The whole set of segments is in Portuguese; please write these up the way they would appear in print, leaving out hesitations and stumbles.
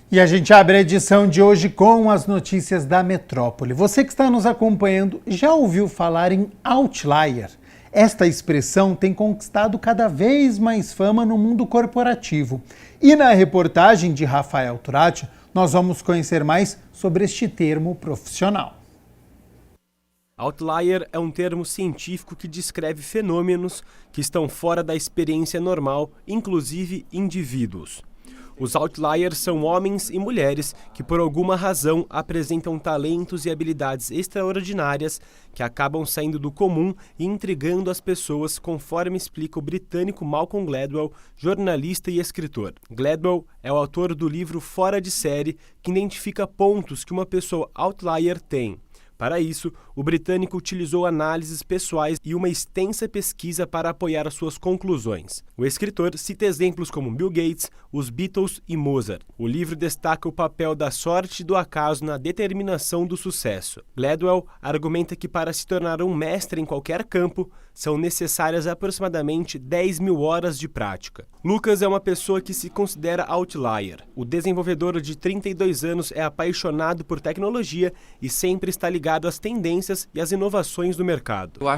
E a gente abre a edição de hoje com as notícias da metrópole. Você que está nos acompanhando já ouviu falar em outlier? Esta expressão tem conquistado cada vez mais fama no mundo corporativo. E na reportagem de Rafael Turati, nós vamos conhecer mais sobre este termo profissional. Outlier é um termo científico que descreve fenômenos que estão fora da experiência normal, inclusive indivíduos. Os outliers são homens e mulheres que, por alguma razão, apresentam talentos e habilidades extraordinárias que acabam saindo do comum e intrigando as pessoas, conforme explica o britânico Malcolm Gladwell, jornalista e escritor. Gladwell é o autor do livro Fora de Série, que identifica pontos que uma pessoa outlier tem. Para isso, o britânico utilizou análises pessoais e uma extensa pesquisa para apoiar as suas conclusões. O escritor cita exemplos como Bill Gates, os Beatles e Mozart. O livro destaca o papel da sorte e do acaso na determinação do sucesso. Gladwell argumenta que para se tornar um mestre em qualquer campo, são necessárias aproximadamente 10.000 horas de prática. Lucas é uma pessoa que se considera outlier. O desenvolvedor de 32 anos é apaixonado por tecnologia e sempre está ligado às tendências e às inovações do mercado. Eu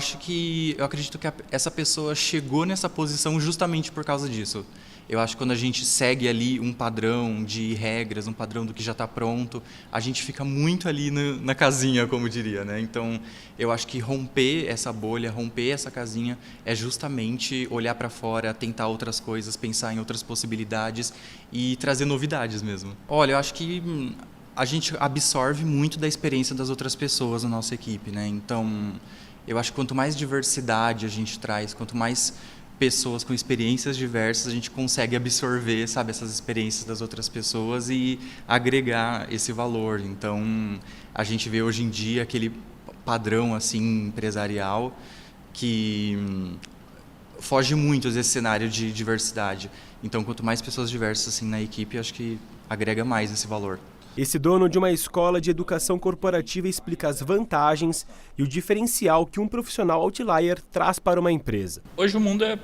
acredito que essa pessoa chegou nessa posição justamente por causa disso. Eu acho que quando a gente segue ali um padrão de regras, um padrão do que já está pronto, a gente fica muito ali na casinha, como diria, né? Então, eu acho que romper essa bolha, romper essa casinha, é justamente olhar para fora, tentar outras coisas, pensar em outras possibilidades e trazer novidades mesmo. Olha, eu acho que a gente absorve muito da experiência das outras pessoas na nossa equipe, né? Então, eu acho que quanto mais diversidade a gente traz, quanto mais pessoas com experiências diversas, a gente consegue absorver, sabe, essas experiências das outras pessoas e agregar esse valor. Então, a gente vê hoje em dia aquele padrão assim empresarial que foge muito desse cenário de diversidade. Então, quanto mais pessoas diversas assim na equipe, acho que agrega mais esse valor. Esse dono de uma escola de educação corporativa explica as vantagens e o diferencial que um profissional outlier traz para uma empresa. Hoje o mundo é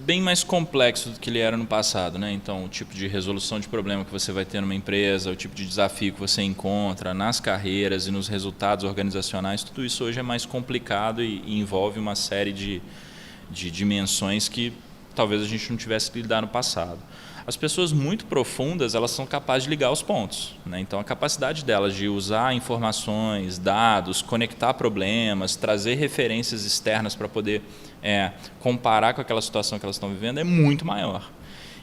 bem mais complexo do que ele era no passado, né? Então, o tipo de resolução de problema que você vai ter numa empresa, o tipo de desafio que você encontra nas carreiras e nos resultados organizacionais, tudo isso hoje é mais complicado e envolve uma série de dimensões que talvez a gente não tivesse que lidar no passado. As pessoas muito profundas, elas são capazes de ligar os pontos, né? Então, a capacidade delas de usar informações, dados, conectar problemas, trazer referências externas para poder comparar com aquela situação que elas estão vivendo é muito maior.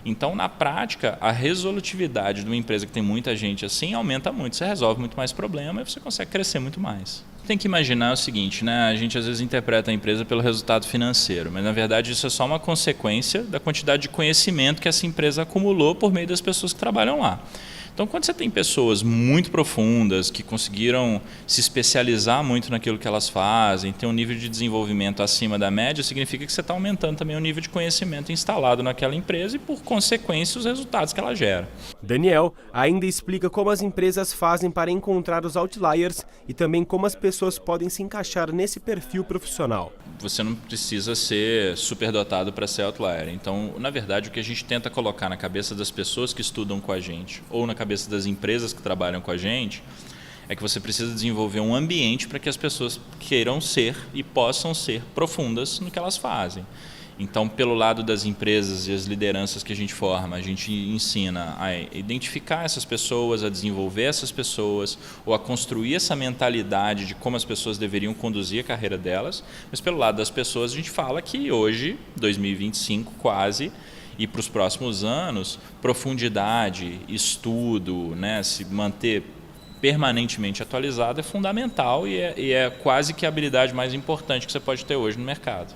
Então, na prática, a resolutividade de uma empresa que tem muita gente assim aumenta muito. Você resolve muito mais problema e você consegue crescer muito mais. Tem que imaginar o seguinte, né? A gente às vezes interpreta a empresa pelo resultado financeiro, mas na verdade isso é só uma consequência da quantidade de conhecimento que essa empresa acumulou por meio das pessoas que trabalham lá. Então, quando você tem pessoas muito profundas, que conseguiram se especializar muito naquilo que elas fazem, ter um nível de desenvolvimento acima da média, significa que você está aumentando também o nível de conhecimento instalado naquela empresa e, por consequência, os resultados que ela gera. Daniel ainda explica como as empresas fazem para encontrar os outliers e também como as pessoas podem se encaixar nesse perfil profissional. Você não precisa ser superdotado para ser outlier. Então, na verdade, o que a gente tenta colocar na cabeça das pessoas que estudam com a gente ou na cabeça das empresas que trabalham com a gente é que você precisa desenvolver um ambiente para que as pessoas queiram ser e possam ser profundas no que elas fazem. Então, pelo lado das empresas e as lideranças que a gente forma, a gente ensina a identificar essas pessoas, a desenvolver essas pessoas, ou a construir essa mentalidade de como as pessoas deveriam conduzir a carreira delas. Mas pelo lado das pessoas, a gente fala que hoje, 2025 quase, e para os próximos anos, profundidade, estudo, né, se manter permanentemente atualizado é fundamental e é quase que a habilidade mais importante que você pode ter hoje no mercado.